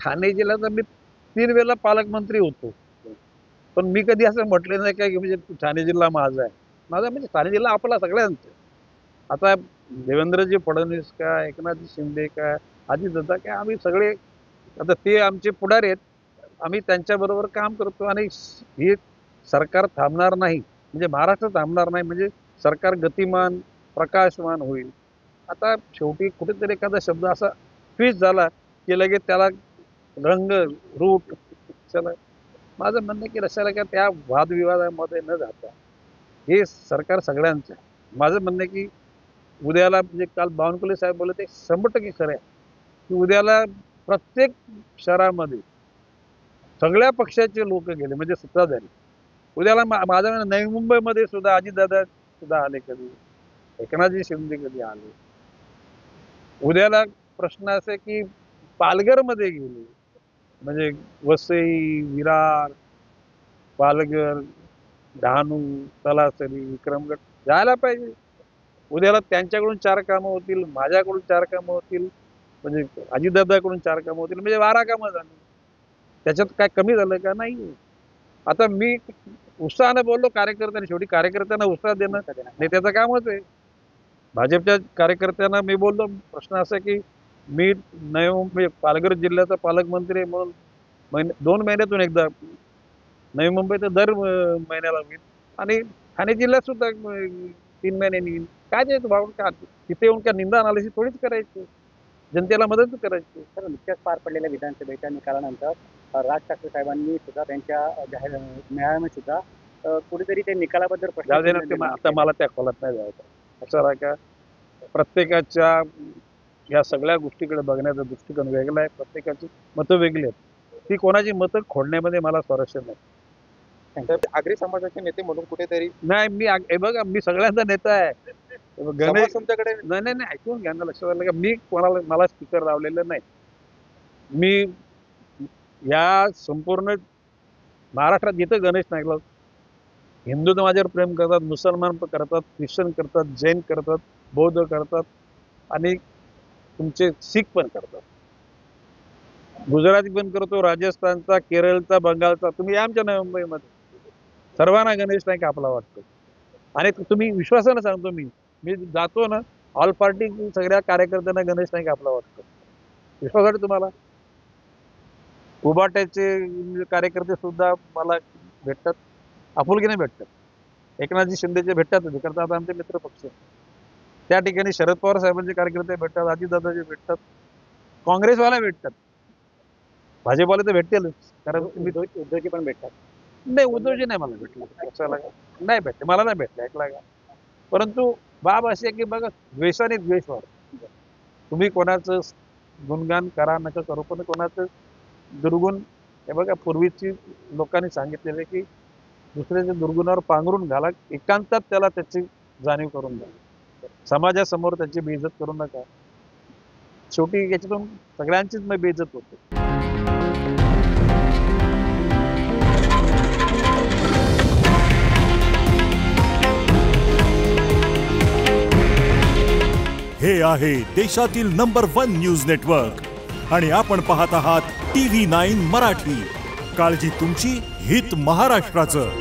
ठाणे जिल्ह्याचा मी 3 वेळेला पालकमंत्री होतो. पण मी कधी असं म्हटलं नाही की म्हणजे ठाणे जिल्हा माझा आहे. माझा म्हणजे ठाणे जिल्हा आपला सगळ्यांचा आहे. आता देवेंद्रजी फडणवीस काय, एकनाथजी शिंदे काय, अजितदादा काय, आम्ही सगळे आता ते आमचे पुढारी आहेत. आम्ही त्यांच्याबरोबर काम करतो आणि हे सरकार थांबणार नाही. म्हणजे महाराष्ट्र थांबणार नाही, म्हणजे सरकार गतिमान, प्रकाशमान होईल. आता शेवटी कुठेतरी एखादा शब्द असा ट्विस्ट झाला की लगेच त्याला रंग, रूप चला. माझं म्हणणं की रशाला का त्या वादविवादामध्ये न जाता हे सरकार सगळ्यांचं आहे. माझं म्हणणं की उद्याला म्हणजे काल बावनकुळे साहेब बोलले ते 100% खरं आहे की उद्याला प्रत्येक शहरामध्ये सगळ्या पक्षाचे लोक गेले म्हणजे सत्ताधारी. उद्याला माझं म्हणणं नवी मुंबईमध्ये सुद्धा अजितदादा सुद्धा आले कधी, एकनाथजी शिंदे कधी आले. उद्याला प्रश्न असे की पालघरमध्ये गेले म्हणजे वसई, विरार, पालघर, डहाणू, तलासरी, विक्रमगड जायला पाहिजे. उद्याला त्यांच्याकडून 4 कामं होतील, माझ्याकडून 4 कामं होतील, म्हणजे अजितदादाकडून 4 कामं होतील, म्हणजे 12 कामं झाली. त्याच्यात काय कमी झालं का? नाही. आता मी उत्साहानं बोललो कार्यकर्त्यांना, शेवटी कार्यकर्त्यांना उत्साह देणं नेत्याचं कामच आहे. भाजपच्या कार्यकर्त्यांना मी बोललो, प्रश्न असा की मी नवी मुंबई पालघर जिल्ह्याचा पालकमंत्री आहे म्हणून 2 महिन्यातून एकदा नवी मुंबई तर दर महिन्याला होईल आणि ठाणे जिल्ह्यात सुद्धा 3 महिन्यांनी येईल. काय द्यायचं भाऊ का तिथे येऊन का निंदा अनालिसिस थोडीच करायची, जनतेला मदत करायची. तर नुकत्याच पार पडलेल्या विधानसभेच्या निकालानंतर राज ठाकरे साहेबांनी सुद्धा त्यांच्या जाहीर मेळाव्यात सुद्धा कुठेतरी ते निकालाबद्दल प्रश्न आता मला त्या खोलात नाही जायचं. असं आहे का प्रत्येकाच्या या सगळ्या गोष्टीकडे बघण्याचा दृष्टिकोन वेगळा आहे, प्रत्येकाची मतं वेगळी आहेत. ती कोणाची मतं खोडण्यामध्ये मला स्वारस्य नाही. आगरी समाजाचे नेते म्हणून कुठेतरी नाही, मी बघा मी सगळ्यांचा नेता आहे. गणेश तुमच्याकडे नाही नाही नाही ऐकून घ्या ना, लक्षात आलं का मी कोणाला मला स्पीकर लावलेलं नाही. मी या संपूर्ण महाराष्ट्रात जिथं गणेश नाईकला हिंदू तर माझ्यावर प्रेम करतात, मुसलमान पण करतात, ख्रिश्चन करतात, जैन करतात, बौद्ध करतात आणि तुमचे शीख पण करतात, गुजराती पण करतो, राजस्थानचा, केरळचा, बंगालचा. तुम्ही या आमच्या नवी मुंबईमध्ये सर्वांना गणेश नाईक आपला वाटतो आणि तुम्ही विश्वासानं सांगतो मी जातो ना ऑल पार्टी सगळ्या कार्यकर्त्यांना गणेश नाईक आपला वाटतो. विश्वासाने तुम्हाला उबाट्याचे कार्यकर्ते सुद्धा मला भेटतात, आपुलकीने भेटतात. एकनाथजी शिंदेचे भेटतात, करतात आमचे मित्र पक्ष. त्या ठिकाणी शरद पवार साहेबांचे कार्यकर्ते भेटतात, अजितदादाचे भेटतात, काँग्रेसवाले भेटतात, भाजपवाले तर भेटतीलच. कारण उद्धवजी पण भेटतात. नाही, उद्धवजी नाही मला भेटले, नाही भेटले, मला नाही भेटले, ऐकला का. परंतु बाब अशी आहे की बघा द्वेषाने द्वेष वाढ. तुम्ही कोणाचं गुणगान करा नका करू, पण कोणाचं दुर्गुण हे बघा पूर्वीची लोकांनी सांगितलेलं की दुसऱ्याच्या दुर्गुणावर पांघरून घाला, एकांतात त्याला त्याची जाणीव करून द्या, समाजासमोर त्याची बेइज्जत करू नका. शेवटी याच्यातून सगळ्यांचीच मग बेइज्जत होते. हे आहे देशातील नंबर 1 न्यूज नेटवर्क आणि आपण पाहत आहात TV9 मराठी. काळजी तुमची, हित महाराष्ट्राचं.